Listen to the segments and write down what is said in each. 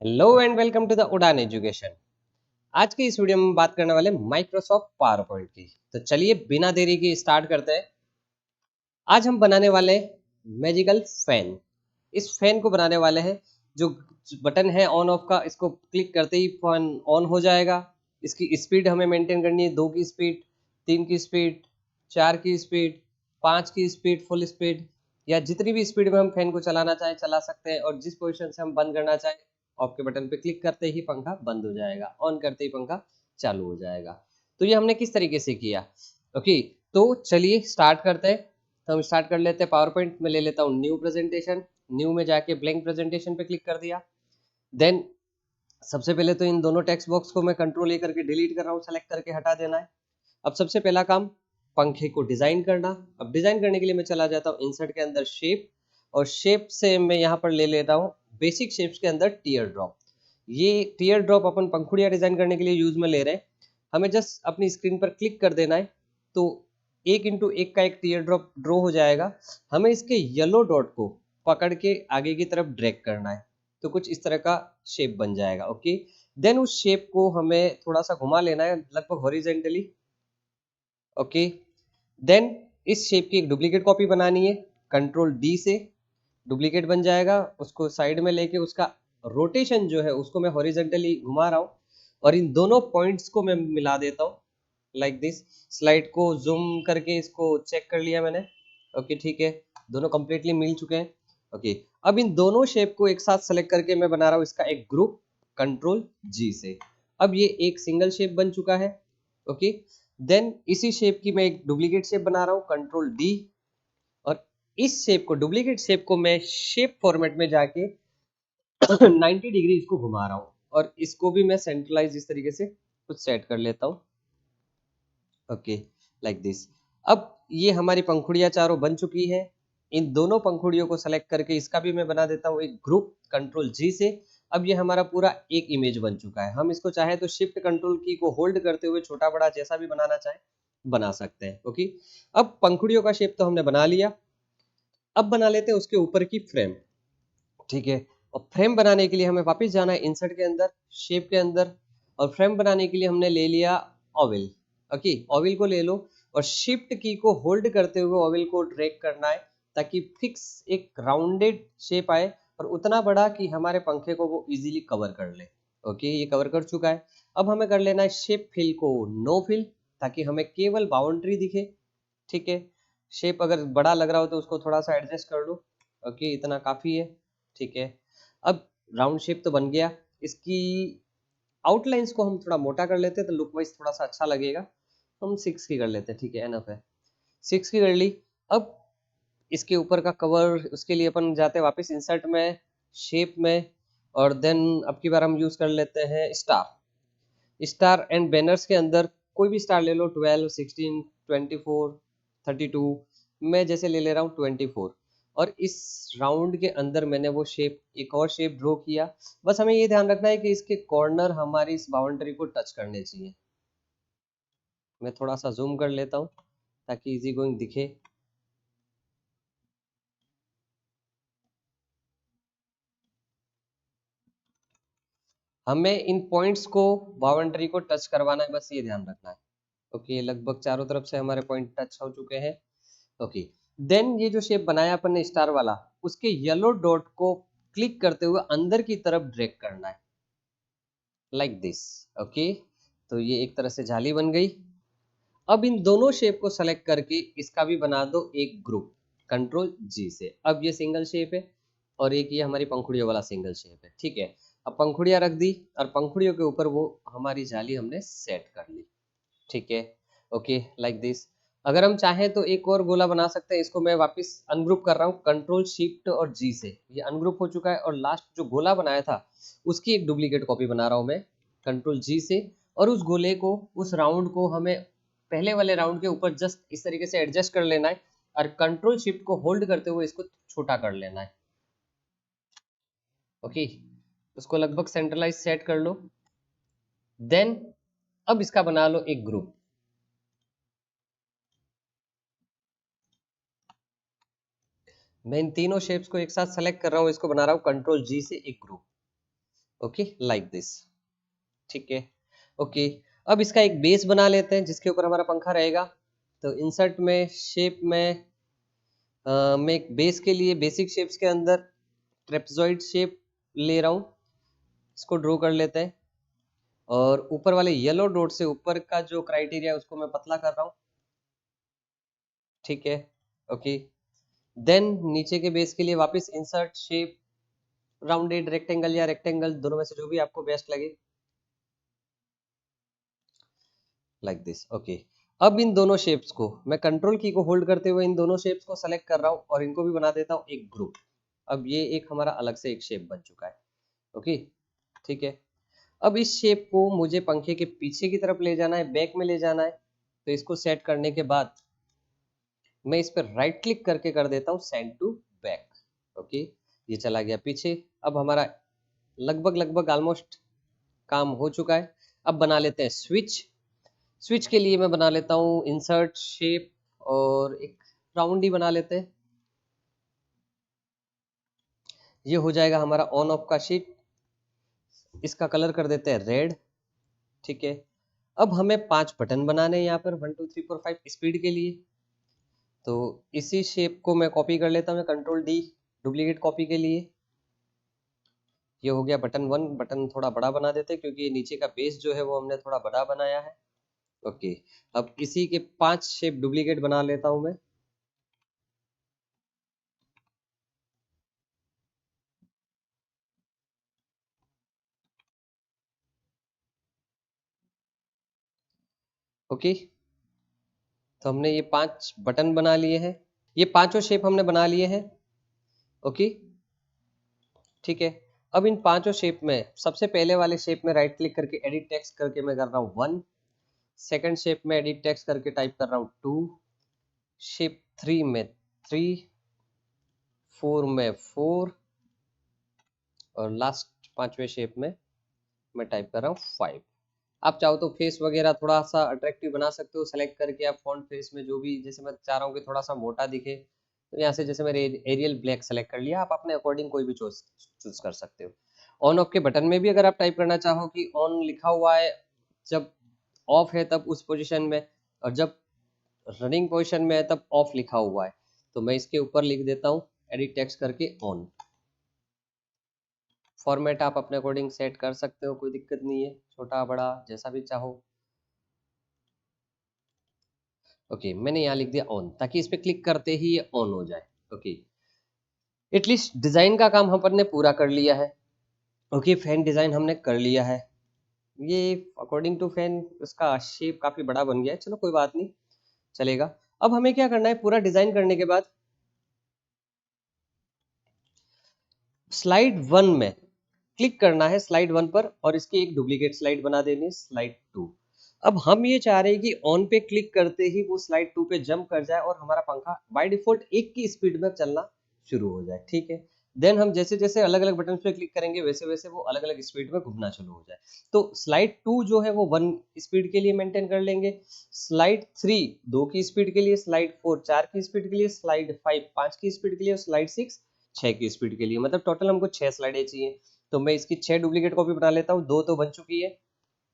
Hello and welcome to the Udaan education. आज की इस वीडियो में बात करने वाले माइक्रोसॉफ्ट पावर पॉइंट की। तो चलिए बिना देरी के स्टार्ट करते हैं। आज हम बनाने वाले मैजिकल फैन। इस फैन को बनाने वाले हैं। जो बटन है ऑन ऑफ का, इसको क्लिक करते ही फैन ऑन हो जाएगा। इसकी स्पीड हमें मेंटेन करनी है, 2 की स्पीड, 3 की स्पीड, 4 की स्पीड, 5 की स्पीड, फुल स्पीड, या जितनी भी स्पीड में हम फैन को चलाना चाहें चला सकते हैं। और जिस पोजीशन से हम बंद करना चाहें, ऑफ के बटन पे क्लिक करते ही पंखा बंद हो जाएगा, ऑन करते ही पंखा चालू हो जाएगा। तो ये हमने किस तरीके से किया। ओके, तो चलिए स्टार्ट करते हैं। तो हम स्टार्ट कर लेते हैं। पावर पॉइंट में ले लेता हूँ न्यू प्रेजेंटेशन। न्यू में जाके ब्लैंक प्रेजेंटेशन पे क्लिक कर दिया। देन सबसे पहले तो इन दोनों टेक्स्ट बॉक्स को मैं कंट्रोल ए करके डिलीट कर रहा हूँ, सेलेक्ट करके हटा देना है। अब सबसे पहला काम, पंखे को डिजाइन करना। अब डिजाइन करने के लिए मैं चला जाता हूँ इंसर्ट के अंदर शेप, और शेप से मैं यहाँ पर ले लेता हूँ बेसिक शेप्स के अंदर टीयर ड्रॉप। ये टीयर ड्रॉप अपन पंखुड़ियाँ डिजाइन करने के लिए यूज में ले रहे हैं। हमें जस्ट अपनी स्क्रीन पर क्लिक कर देना है, तो 1 × 1 का एक टीयर ड्रॉप ड्रॉ हो जाएगा। हमें इसके येलो डॉट को पकड़ के आगे की तरफ ड्रैग करना है, तो कुछ इस तरह का शेप बन जाएगा। ओके, देन उस शेप को हमें थोड़ा सा घुमा लेना है, लगभग हॉरिजेंटली। ओके, देन इस शेप की एक डुप्लीकेट कॉपी बनानी है। कंट्रोल डी से डुप्लीकेट बन जाएगा। उसको साइड में लेके उसका रोटेशन जो है उसको मैं हॉरिजेंटली घुमा रहा हूँ, और इन दोनों पॉइंट्स को मैं मिला देता हूँ लाइक दिस। स्लाइड को जूम करके इसको चेक कर लिया मैंने। ओके ठीक है, दोनों कंप्लीटली मिल चुके हैं। ओके, अब इन दोनों शेप को एक साथ सेलेक्ट करके मैं बना रहा हूँ इसका एक ग्रुप, कंट्रोल जी से। अब ये एक सिंगल शेप बन चुका है। ओके, देन इसी शेप की मैं एक डुप्लीकेट शेप बना रहा हूँ, कंट्रोल डी। और इस शेप को, डुप्लीकेट शेप को मैं शेप फॉर्मेट में जाके 90 डिग्री इसको घुमा रहा हूँ, और इसको भी मैं सेंट्रलाइज इस तरीके से कुछ सेट कर लेता हूँ। Okay, like this. अब ये हमारी पंखुड़ियाँ चारों बन चुकी है। इन दोनों पंखुड़ियों को सेलेक्ट करके इसका भी मैं बना देता हूँ एक ग्रुप, कंट्रोल जी से। अब ये हमारा पूरा एक इमेज बन चुका है। हम इसको चाहे तो शिफ्ट कंट्रोल की को होल्ड करते हुए छोटा बड़ा जैसा भी बनाना चाहे बना सकते हैं। ओके, अब पंखुड़ियों का शेप तो हमने बना लिया। अब बना लेते हैं उसके ऊपर की फ्रेम। ठीक है, और फ्रेम बनाने के लिए हमें वापस जाना है इंसर्ट के अंदर, शेप के अंदर। और फ्रेम बनाने के लिए हमने ले लिया ऑविल। ओके, ऑविल को ले लो, और शिफ्ट की को होल्ड करते हुए ऑविल को ड्रैग करना है, ताकि फिक्स एक राउंडेड शेप आए, और उतना बड़ा कि हमारे पंखे को वो इजीली कवर कर ले। ओके, ये कवर कर चुका है। अब हमें कर लेना है शेप फिल को नो फिल, ताकि हमें केवल बाउंड्री दिखे। ठीक है, शेप अगर बड़ा लग रहा हो तो उसको थोड़ा सा एडजस्ट कर लो। ओके, इतना काफी है। ठीक है, अब राउंड शेप तो बन गया। इसकी आउटलाइंस को हम थोड़ा मोटा कर लेते हैं, तो लुक वाइज थोड़ा सा अच्छा लगेगा। हम 6 की कर लेते हैं। ठीक है, एनफ है। 6 की कर ली। अब इसके ऊपर का कवर, उसके लिए अपन जाते हैं वापस इंसर्ट में, शेप में, और देन अब की बार हम यूज कर लेते हैं स्टार। स्टार एंड बैनर्स के अंदर कोई भी स्टार ले लो, 12, 16, 24, 32। मैं जैसे ले ले रहा हूँ 24। और इस राउंड के अंदर मैंने वो शेप, एक और शेप ड्रॉ किया। बस हमें ये ध्यान रखना है कि इसके कॉर्नर हमारी इस बाउंड्री को टच करने चाहिए। मैं थोड़ा सा जूम कर लेता हूँ ताकि इजी गोइंग दिखे। हमें इन पॉइंट्स को, बाउंड्री को टच करवाना है, बस ये ध्यान रखना है। ओके, लगभग चारों तरफ से हमारे पॉइंट टच हो चुके हैं। ओके, देन ये जो शेप बनाया अपन ने स्टार वाला, उसके येलो डॉट को क्लिक करते हुए अंदर की तरफ ड्रैग करना है लाइक दिस। ओके, तो ये एक तरह से जाली बन गई। अब इन दोनों शेप को सेलेक्ट करके इसका भी बना दो एक ग्रुप, कंट्रोल जी से। अब ये सिंगल शेप है, और एक ये हमारी पंखुड़ियों वाला सिंगल शेप है। ठीक है, अब पंखुड़ियां रख दी, और पंखुड़ियों के ऊपर वो हमारी जाली हमने सेट कर ली। ठीक है, ओके, लाइक दिस। अगर हम चाहें तो एक और गोला बना सकते हैं। इसको मैं वापस अनग्रुप कर रहा हूँ, कंट्रोल शिफ्ट और जी से। ये अनग्रुप हो चुका है, और लास्ट जो गोला बनाया था उसकी एक डुप्लीकेट कॉपी बना रहा हूँ मैं, कंट्रोल जी से। और उस गोले को, उस राउंड को हमें पहले वाले राउंड के ऊपर जस्ट इस तरीके से एडजस्ट कर लेना है, और कंट्रोल शिफ्ट को होल्ड करते हुए इसको छोटा कर लेना है। ओके, उसको लगभग सेंट्रलाइज सेट कर लो। देन अब इसका बना लो एक ग्रुप। मैं इन तीनों शेप्स को एक साथ सेलेक्ट कर रहा हूँ, इसको बना रहा हूँ कंट्रोल जी से एक ग्रुप। Okay, like this. ठीक है, ओके। अब इसका एक बेस बना लेते हैं जिसके ऊपर हमारा पंखा रहेगा। तो इंसर्ट में शेप में मैं एक बेस के लिए बेसिक शेप्स के अंदर ट्रेपेजॉइड शेप ले रहा हूँ, इसको ड्रॉ कर लेते हैं। और ऊपर वाले येलो डॉट से ऊपर का जो क्राइटेरिया है उसको मैं पतला कर रहा हूँ। ठीक है, ओके। देन नीचे के बेस के लिए वापस इंसर्ट शेप, राउंडेड रेक्टेंगल या रेक्टेंगल, दोनों में से जो भी आपको बेस्ट लगे, लाइक दिस। ओके, अब इन दोनों शेप्स को मैं कंट्रोल की को होल्ड करते हुए इन दोनों शेप्स को सेलेक्ट कर रहा हूँ और इनको भी बना देता हूँ एक ग्रुप। अब ये एक हमारा अलग से एक शेप बन चुका है। ओके, ठीक है। अब इस शेप को मुझे पंखे के पीछे की तरफ ले जाना है, बैक में ले जाना है। तो इसको सेट करने के बाद मैं इस पर राइट क्लिक करके कर देता हूँ सेंड टू बैक। ओके, ये चला गया पीछे। अब हमारा लगभग लगभग ऑलमोस्ट काम हो चुका है। अब बना लेते हैं स्विच। स्विच के लिए मैं बना लेता हूँ इंसर्ट शेप और एक राउंड ही बना लेते हैं। ये हो जाएगा हमारा ऑन ऑफ का शीट। इसका कलर कर देते हैं रेड। ठीक है, अब हमें 5 बटन बनाने हैं यहाँ पर 1 2 3 4 5 स्पीड के लिए। तो इसी शेप को मैं कॉपी कर लेता हूँ, कंट्रोल डी डुप्लीकेट कॉपी के लिए। ये हो गया बटन 1। बटन थोड़ा बड़ा बना देते हैं क्योंकि नीचे का बेस जो है वो हमने थोड़ा बड़ा बनाया है। ओके, अब इसी के 5 शेप डुप्लीकेट बना लेता हूँ मैं। ओके, तो हमने ये 5 बटन बना लिए हैं, ये पांचों शेप हमने बना लिए हैं। ओके, ठीक है। अब इन पांचों शेप में सबसे पहले वाले शेप में राइट क्लिक करके एडिट टेक्स्ट करके मैं कर रहा हूँ 1। सेकंड शेप में एडिट टेक्स्ट करके टाइप कर रहा हूँ 2। शेप 3 में 3, 4 में 4 और लास्ट पांचवें शेप में मैं टाइप कर रहा हूँ 5। आप चाहो तो फेस वगैरह थोड़ा सा अट्रैक्टिव बना सकते हो सेलेक्ट करके। आप फॉन्ट फेस में जो भी, जैसे मैं चाह रहा हूँ कि थोड़ा सा मोटा दिखे, तो यहाँ से जैसे मैंने एरियल ब्लैक सेलेक्ट कर लिया। आप अपने अकॉर्डिंग कोई भी चूज कर सकते हो। ऑन ऑफ के बटन में भी अगर आप टाइप करना चाहो कि ऑन लिखा हुआ है जब ऑफ है तब उस पोजिशन में, और जब रनिंग पोजिशन में है तब ऑफ लिखा हुआ है, तो मैं इसके ऊपर लिख देता हूँ एडिट टेक्स्ट करके ऑन। फॉर्मेट आप अपने अकॉर्डिंग सेट कर सकते हो, कोई दिक्कत नहीं है, छोटा बड़ा जैसा भी चाहो। ओके, मैंने यहाँ लिख दिया ऑन ताकि इस पे क्लिक करते ही ये ऑन हो जाए। ओके, एटलीस्ट डिजाइन का काम अपन ने पूरा कर लिया है। ओके, फैन डिजाइन हमने कर लिया है। ये अकॉर्डिंग टू फैन उसका शेप काफी बड़ा बन गया है, चलो कोई बात नहीं, चलेगा। अब हमें क्या करना है, पूरा डिजाइन करने के बाद स्लाइड 1 में क्लिक करना है, स्लाइड 1 पर, और इसकी एक डुप्लीकेट स्लाइड बना देनी है, स्लाइड 2। अब हम ये चाह रहे हैं कि ऑन पे क्लिक करते ही वो स्लाइड 2 पे जंप कर जाए और हमारा पंखा बाय डिफॉल्ट 1 की स्पीड में चलना शुरू हो जाए। ठीक है, देन हम जैसे जैसे अलग अलग बटन पे क्लिक करेंगे वैसे वैसे वो अलग अलग स्पीड में घूमना शुरू हो जाए। तो स्लाइड 2 जो है वो 1 स्पीड के लिए मेंटेन कर लेंगे, स्लाइड 3 2 की स्पीड के लिए, स्लाइड 4 4 की स्पीड के लिए, स्लाइड 5 5 की स्पीड के लिए और स्लाइड 6 6 की स्पीड के लिए। मतलब टोटल हमको 6 स्लाइडें चाहिए। तो मैं इसकी 6 डुप्लीकेट कॉपी बना लेता हूँ, 2 तो बन चुकी है,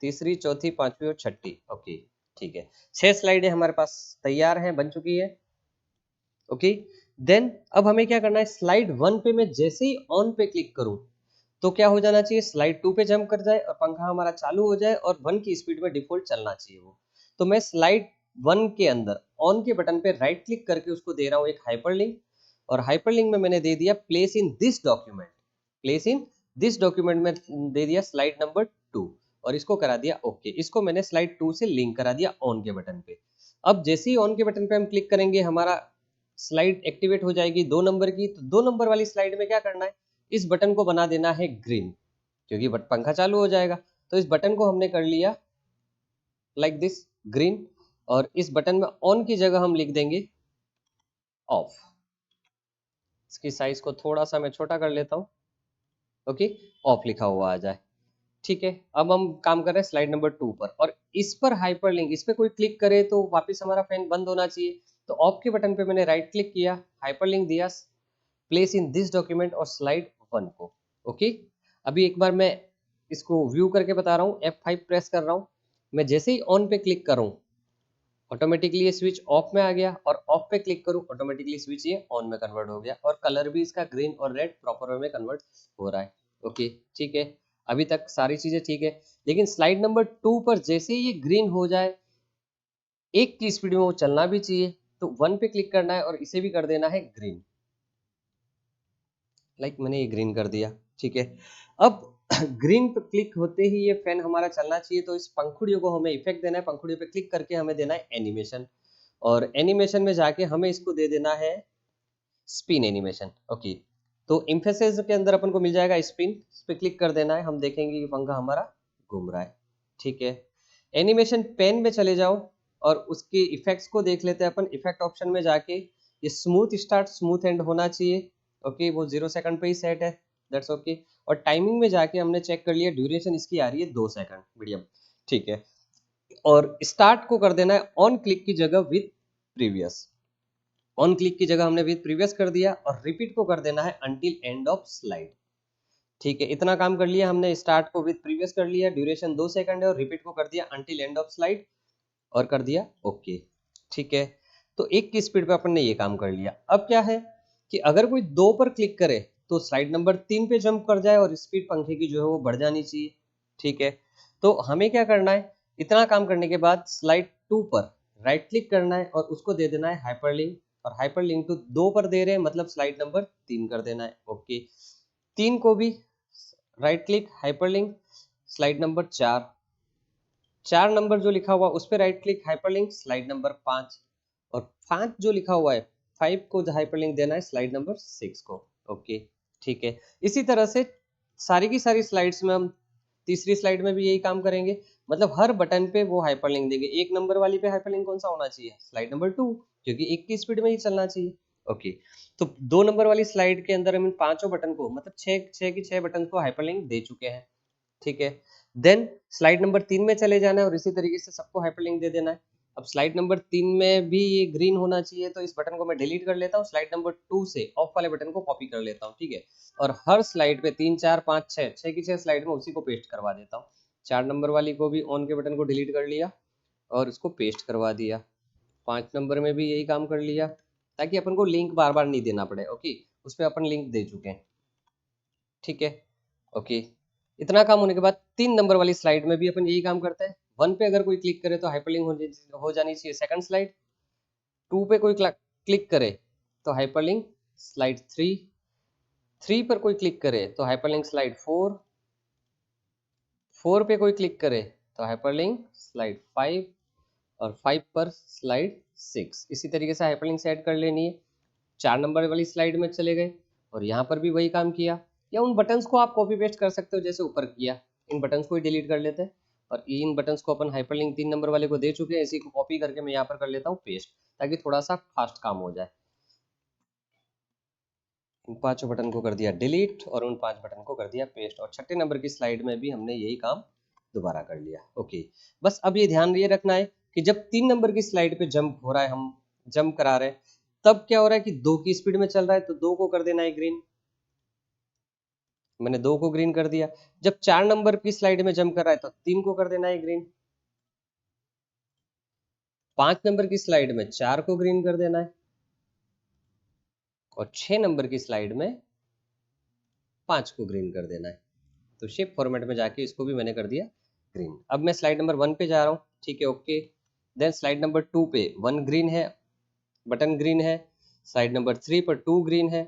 तीसरी चौथी पांचवी और छठी। ओके, ठीक है, 6 स्लाइडें हमारे पास तैयार हैं, बन चुकी है। ओके, देन अब हमें क्या करना है, स्लाइड 1 पे मैं जैसे ही ऑन पे क्लिक करूं तो क्या हो जाना चाहिए, स्लाइड 2 पे जंप कर जाए और पंखा हमारा चालू हो जाए और 1 की स्पीड में डिफॉल्ट चलना चाहिए वो। तो मैं स्लाइड 1 के अंदर ऑन के बटन पे राइट क्लिक करके उसको दे रहा हूँ एक हाइपरलिंक, और हाइपरलिंक में मैंने दे दिया place in this document. Place in this document में दे दिया स्लाइड नंबर 2 और इसको करा दिया ओके। इसको मैंने स्लाइड 2 से लिंक करा दिया ऑन के बटन पे। अब जैसे ही ऑन के बटन पे हम क्लिक करेंगे हमारा स्लाइड एक्टिवेट हो जाएगी 2 नंबर की। तो 2 नंबर वाली स्लाइड में क्या करना है, इस बटन को बना देना है ग्रीन, क्योंकि पंखा चालू हो जाएगा। तो इस बटन को हमने कर लिया लाइक दिस ग्रीन, और इस बटन में ऑन की जगह हम लिख देंगे ऑफ। इसकी साइज को थोड़ा सा मैं छोटा कर लेता हूँ। ओके, ऑफ लिखा हुआ आ जाए। ठीक है, अब हम काम कर रहे हैं स्लाइड नंबर 2 पर, और इस पर हाइपरलिंक, इस पे कोई क्लिक करे तो वापस हमारा फैन बंद होना चाहिए। तो ऑफ के बटन पे मैंने राइट क्लिक किया, हाइपरलिंक दिया प्लेस इन दिस डॉक्यूमेंट और स्लाइड 1 को। ओके, अभी एक बार मैं इसको व्यू करके बता रहा हूँ। F5 प्रेस कर रहा हूँ, मैं जैसे ही ऑन पे क्लिक करूँ ऑटोमेटिकली ये स्विच ऑफ में आ गया, और ऑफ पे क्लिक करूँ ऑटोमेटिकली स्विच ये ऑन में कन्वर्ट हो गया, और कलर भी इसका ग्रीन और रेड प्रॉपर वे में कन्वर्ट हो रहा है। ओके, ठीक है, अभी तक सारी चीजें ठीक है। लेकिन स्लाइड नंबर 2 पर जैसे ही ये ग्रीन हो जाए, एक की स्पीड में वो चलना भी चाहिए, तो 1 पे क्लिक करना है और इसे भी कर देना है ग्रीन। मैंने ये ग्रीन कर दिया, ठीक है। अब ग्रीन पे क्लिक होते ही ये फैन हमारा चलना चाहिए, तो इस पंखुड़ियों को हमें इफेक्ट देना है। पंखुड़ियों पे क्लिक करके हमें देना है एनिमेशन, और एनिमेशन में जाके हमें इसको दे देना है स्पिन एनिमेशन। ओके, तो इम्फेसिस के अंदर अपन को मिल जाएगा स्पिन, इस पे क्लिक कर देना है, हम देखेंगे कि पंखा हमारा घूम रहा है, ठीक है। एनिमेशन पेन में चले जाओ और उसके इफेक्ट्स को देख लेते हैं अपन। इफेक्ट ऑप्शन में जाके ये स्मूथ स्टार्ट स्मूथ एंड होना चाहिए, ओके, वो 0 सेकंड पे ही सेट है, दैट्स ओके। और टाइमिंग में जाके हमने चेक कर लिया, ड्यूरेशन इसकी आ रही है 2 सेकंड, मीडियम, ठीक है। और स्टार्ट को कर देना है ऑन क्लिक की जगह विद प्रीवियस, ऑन क्लिक की जगह हमने विद प्रीवियस कर दिया, और रिपीट को कर देना है अंटिल एंड ऑफ स्लाइड, ठीक है। इतना काम कर लिया हमने, स्टार्ट को विद प्रीवियस कर लिया, ड्यूरेशन 2 सेकंड है, और रिपीट को कर दिया अंटिल एंड ऑफ स्लाइड और कर दिया ओके, ठीक है। तो एक की स्पीड पे अपन ने ये काम कर लिया। अब क्या है कि अगर कोई 2 पर क्लिक करे तो स्लाइड नंबर 3 पे जंप कर जाए, और स्पीड पंखे की जो है वो बढ़ जानी चाहिए, ठीक है। तो हमें क्या करना है, इतना काम करने के बाद स्लाइड 2 पर राइट क्लिक करना है और उसको दे देना है हाइपरलिंक, और हाइपरलिंक टू 2 पर दे रहे हैं मतलब स्लाइड नंबर 3 कर देना है, ओके। 3 को भी right click hyperlink slide number 4, 4 number जो लिखा हुआ उस पर right click hyperlink slide number 5, और 5 जो लिखा हुआ है 5 को हाइपरलिंक देना है स्लाइड नंबर 6 को, ओके, ठीक है। इसी तरह से सारी की सारी स्लाइड्स में हम तीसरी स्लाइड में भी यही काम करेंगे, मतलब हर बटन पे वो हाइपरलिंक देंगे। एक नंबर वाली पे हाइपरलिंक कौन सा होना चाहिए, स्लाइड नंबर 2, क्योंकि एक की स्पीड में ही चलना चाहिए, ओके। तो 2 नंबर वाली स्लाइड के अंदर हम इन पांचों बटन को, मतलब 6 की 6 बटन को हाइपरलिंक दे चुके हैं, ठीक है। देन स्लाइड नंबर 3 में चले जाना है और इसी तरीके से सबको हाइपरलिंक दे देना है। अब स्लाइड नंबर 3 में भी ये ग्रीन होना चाहिए, तो इस बटन को मैं डिलीट कर लेता हूँ, स्लाइड नंबर 2 से ऑफ वाले बटन को कॉपी कर लेता हूँ, ठीक है। और हर स्लाइड पे 3 4 5 6 6 की 6 स्लाइड में उसी को पेस्ट करवा देता हूँ। 4 नंबर वाली को भी ऑन के बटन को डिलीट कर लिया और इसको पेस्ट करवा दिया। 5 नंबर में भी यही काम कर लिया, ताकि अपन को लिंक बार बार नहीं देना पड़े, ओके। उस पर अपन लिंक दे चुके हैं, ठीक है, ओके। इतना काम होने के बाद 3 नंबर वाली स्लाइड में भी अपन यही काम करते हैं। 1 पे अगर कोई क्लिक करे तो हाइपरलिंक हो जानी चाहिए सेकंड स्लाइड। 2 पे कोई क्लिक करे तो हाइपरलिंक स्लाइड 3, 3 पर कोई क्लिक करे तो हाइपरलिंक स्लाइड 4, 4 पे कोई क्लिक करे तो हाइपरलिंक स्लाइड 5, और 5 पर स्लाइड 6। इसी तरीके से हाइपरलिंक से ऐड कर लेनी है। 4 नंबर वाली स्लाइड में चले गए और यहाँ पर भी वही काम किया, या उन बटन्स को आप कॉपी पेस्ट कर सकते हो जैसे ऊपर किया। इन बटन्स को ही डिलीट कर लेते हैं, और इन बटन्स को अपन हाइपरलिंक 3 नंबर वाले को दे चुके हैं, इसी को कॉपी करके मैं यहाँ पर कर लेता हूँ पेस्ट, ताकि थोड़ा सा फास्ट काम हो जाए। इन 5 बटन को कर दिया डिलीट और उन 5 बटन को कर दिया पेस्ट, और छठे नंबर की स्लाइड में भी हमने यही काम दोबारा कर लिया, ओके। बस अब ये ध्यान ये रखना है कि जब 3 नंबर की स्लाइड पे जंप हो रहा है, हम जंप करा रहे हैं, तब क्या हो रहा है कि 2 की स्पीड में चल रहा है, तो 2 को कर देना है ग्रीन, मैंने 2 को ग्रीन कर दिया। जब 4 नंबर की स्लाइड में जंप कर रहा है तो 3 को कर देना है ग्रीन, 5 नंबर की स्लाइड में 4 को ग्रीन कर देना है, और 6 नंबर की स्लाइड में 5 को ग्रीन कर देना है। तो शेप फॉर्मेट में जाके इसको भी मैंने कर दिया ग्रीन। अब मैं स्लाइड नंबर 1 पे जा रहा हूँ, ठीक है, ओके। देन स्लाइड नंबर 2 पे 1 ग्रीन है, बटन ग्रीन है। स्लाइड नंबर 3 पर 2 ग्रीन है,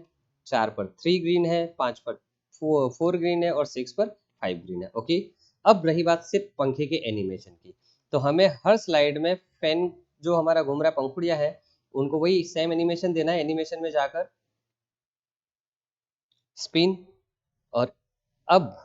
4 पर 3 ग्रीन है, 5 पर 4 ग्रीन है, और 6 पर 5 ग्रीन है, ओके। अब रही बात सिर्फ पंखे के एनिमेशन की, तो हमें हर स्लाइड में फैन जो हमारा घूम रहा है पंखुड़िया है, उनको वही सेम एनिमेशन देना है। एनिमेशन में जाकर स्पिन, और अब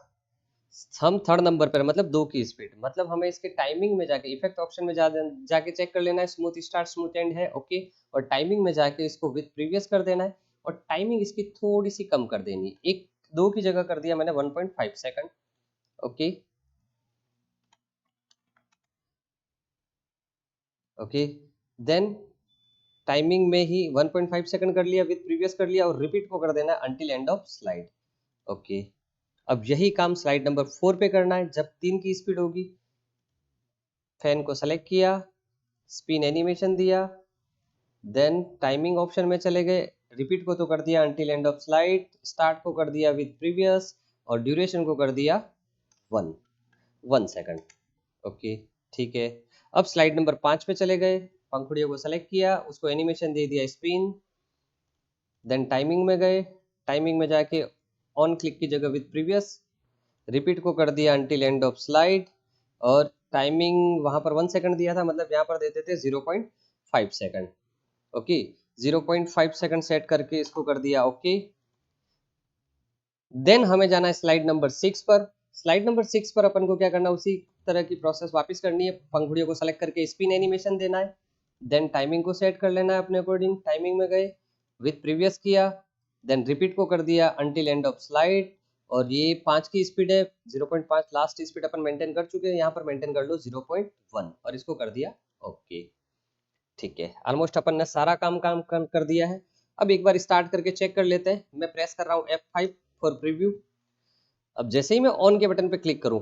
हम थर्ड नंबर पर, मतलब 2 की स्पीड, मतलब हमें इसके टाइमिंग में जाके इफेक्ट ऑप्शन में जाके चेक कर लेना है स्मूथ स्टार्ट स्मूथ एंड है, ओके। और टाइमिंग में जाके इसको विद प्रीवियस कर देना है, और टाइमिंग इसकी थोड़ी सी कम कर देनी है, एक 2 की जगह कर दिया मैंने 1.5 सेकंड, ओके, ओके। देन टाइमिंग में ही 1.5 सेकंड कर लिया, विद प्रीवियस कर लिया, और रिपीट को कर देना है until end of slide, okay. अब यही काम स्लाइड नंबर 4 पे करना है। जब 3 की स्पीड होगी, फैन को सेलेक्ट किया, स्पिन एनिमेशन दिया, देन टाइमिंग ऑप्शन में चले गए, रिपीट को तो कर दिया until end of slide, start को कर दिया विद प्रीवियस और ड्यूरेशन को कर दिया 1 सेकंड। ओके, ठीक है। अब स्लाइड नंबर 5 पे चले गए, पंखुड़ियों को सेलेक्ट किया, उसको एनिमेशन दे दिया स्पिन, देन टाइमिंग में गए, टाइमिंग में जाके ऑन क्लिक की जगह विद प्रीवियस, रिपीट को कर दिया अंटिल एंड ऑफ स्लाइड और टाइमिंग वहां पर 1 सेकंड दिया था, मतलब यहाँ पर देते थे 0.5 सेकंड। ओके, 0.5 सेकंड सेट करके इसको कर दिया ओके। देन हमें जाना है स्लाइड नंबर 6 पर। स्लाइड नंबर 6 पर अपन को क्या करना है, उसी तरह की प्रोसेस वापस करनी है। पंखुड़ियों को सेलेक्ट करके स्पिन एनिमेशन देना है, देन टाइमिंग को सेट कर लेना है अपने अकॉर्डिंग। टाइमिंग में गए, विद प्रीवियस किया, देन रिपीट को कर दिया अंटिल एंड ऑफ स्लाइड और ये 5 की स्पीड है, 0.5 लास्ट स्पीड अपन मेंटेन कर चुके हैं, यहाँ पर मेंटेन कर लो 0.1 और इसको कर दिया ओके। ठीक है, ऑलमोस्ट अपन ने सारा काम कर दिया है। अब एक बार स्टार्ट करके चेक कर लेते हैं। मैं प्रेस कर रहा हूँ F5 फॉर प्रीव्यू। अब जैसे ही मैं ऑन के बटन पे क्लिक करूँ,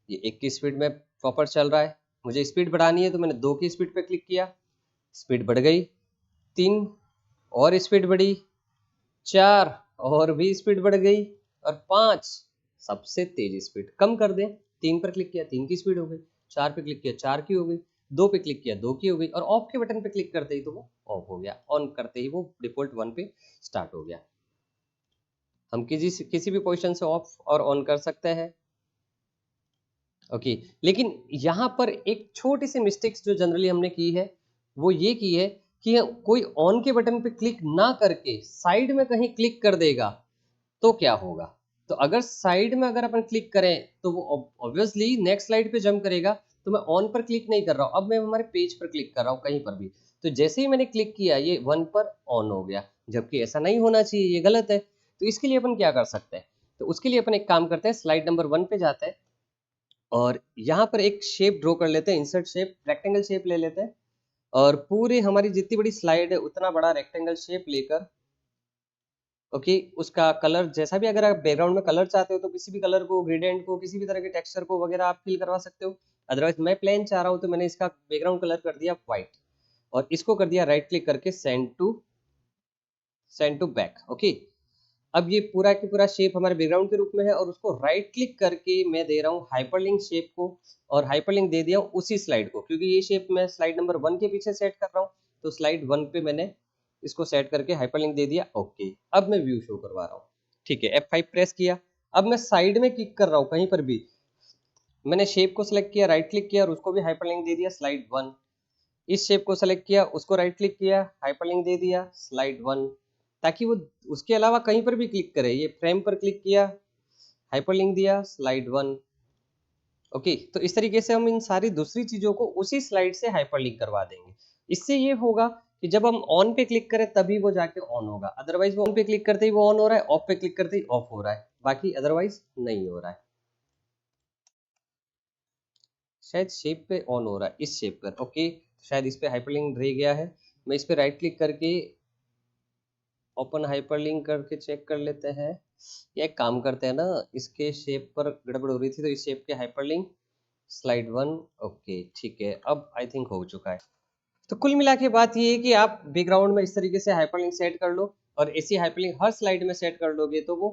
ये 1 की स्पीड में प्रॉपर चल रहा है। मुझे स्पीड बढ़ानी है तो मैंने 2 की स्पीड पे क्लिक किया, स्पीड बढ़ गई, 3 और स्पीड बढ़ी, 4 और भी स्पीड बढ़ गई और 5 सबसे तेज स्पीड। कम कर दें, 3 पर क्लिक किया, 3 की स्पीड हो गई, 4 पे क्लिक किया, 4 की हो गई, 2 पे क्लिक किया, 2 की हो गई और ऑफ के बटन पे क्लिक करते ही तो वो ऑफ हो गया, ऑन करते ही वो डिफॉल्ट 1 पे स्टार्ट हो गया। हम किसी भी पोजीशन से ऑफ और ऑन कर सकते हैं। ओके, लेकिन यहाँ पर एक छोटी सी मिस्टेक्स जो जनरली हमने की है वो ये की है कि कोई ऑन के बटन पे क्लिक ना करके साइड में कहीं क्लिक कर देगा तो क्या होगा। तो अगर साइड में अगर अपन क्लिक करें तो वो ऑब्वियसली नेक्स्ट स्लाइड पे जंप करेगा। तो मैं ऑन पर क्लिक नहीं कर रहा हूँ, अब मैं हमारे पेज पर क्लिक कर रहा हूँ कहीं पर भी। तो जैसे ही मैंने क्लिक किया ये 1 पर ऑन हो गया, जबकि ऐसा नहीं होना चाहिए, ये गलत है। तो इसके लिए अपन क्या कर सकते हैं, तो उसके लिए अपन एक काम करते हैं, स्लाइड नंबर 1 पे जाते हैं और यहाँ पर एक शेप ड्रॉ कर लेते हैं, इंसर्ट शेप, रेक्टेंगल शेप ले लेते हैं और पूरी हमारी जितनी बड़ी स्लाइड है उतना बड़ा रेक्टेंगल शेप लेकर ओके उसका कलर जैसा भी, अगर आप बैकग्राउंड में कलर चाहते हो तो किसी भी कलर को, ग्रेडियंट को, किसी भी तरह के टेक्सचर को वगैरह आप फिल करवा सकते हो। अदरवाइज मैं प्लेन चाह रहा हूँ तो मैंने इसका बैकग्राउंड कलर कर दिया व्हाइट और इसको कर दिया राइट क्लिक करके सेंड टू बैक। ओके, अब ये पूरा की पूरा शेप हमारे बैकग्राउंड के रूप में है और उसको राइट क्लिक करके मैं दे रहा हूँ हाइपरलिंक शेप को और हाइपरलिंक दे दिया उसी स्लाइड को, क्योंकि ये शेप मैं स्लाइड नंबर 1 के पीछे सेट कर रहा हूँ। तो स्लाइड 1 पे मैंने इसको सेट करके हाइपरलिंक दे दिया ओके। अब मैं व्यू शो करवा रहा हूँ। ठीक है, F5 प्रेस किया, अब मैं साइड में क्लिक कर रहा हूँ कहीं पर भी, मैंने शेप को सिलेक्ट किया, राइट क्लिक किया और उसको भी हाइपरलिंक दे दिया स्लाइड 1। इस शेप को सेलेक्ट किया, उसको राइट क्लिक किया, हाइपरलिंक दे दिया स्लाइड 1, ताकि वो उसके अलावा कहीं पर भी क्लिक करे। ये फ्रेम पर क्लिक किया, हाइपरलिंक दिया स्लाइड 1। ओके, तो इस तरीके से हम इन सारी दूसरी चीजों को उसी स्लाइड से हाइपरलिंक करवा देंगे। इससे ये होगा कि जब हम ऑन पे क्लिक करें तभी वो जाके ऑन होगा, अदरवाइज वो ऑन पे क्लिक करते ही वो ऑन हो रहा है, ऑफ पे क्लिक करते ही ऑफ हो रहा है, बाकी अदरवाइज नहीं हो रहा है। शायद शेप पे ऑन हो रहा है, इस शेप पर ओके, शायद इस पे हाइपरलिंक रह गया है। मैं इस पे राइट क्लिक करके ओपन हाइपरलिंक करके चेक कर लेते हैं। ये एक काम करते हैं ना, इसके शेप पर गड़बड़ हो रही थी तो इस शेप के हाइपरलिंक स्लाइड 1 ओके ठीक है, अब आई थिंक हो चुका है। तो कुल मिला के बात ये है कि आप बैकग्राउंड में इस तरीके से हाइपरलिंक सेट कर लो और ऐसी हाइपरलिंक हर स्लाइड में सेट कर लोगे तो वो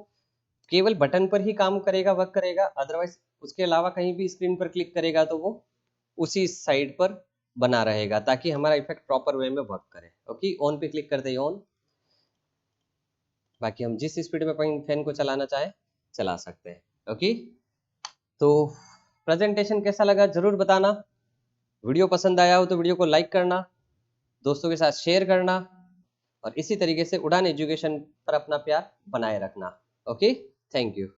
केवल बटन पर ही काम करेगा, वर्क करेगा, अदरवाइज उसके अलावा कहीं भी स्क्रीन पर क्लिक करेगा तो वो उसी साइड पर बना रहेगा, ताकि हमारा इफेक्ट प्रॉपर वे में वर्क करे। ओके, ऑन पे क्लिक करते ही ऑन, बाकी हम जिस स्पीड में फैन को चलाना चाहें चला सकते हैं। ओके, तो प्रेजेंटेशन कैसा लगा जरूर बताना। वीडियो पसंद आया हो तो वीडियो को लाइक करना, दोस्तों के साथ शेयर करना और इसी तरीके से उड़ान एजुकेशन पर अपना प्यार बनाए रखना। Okay, thank you.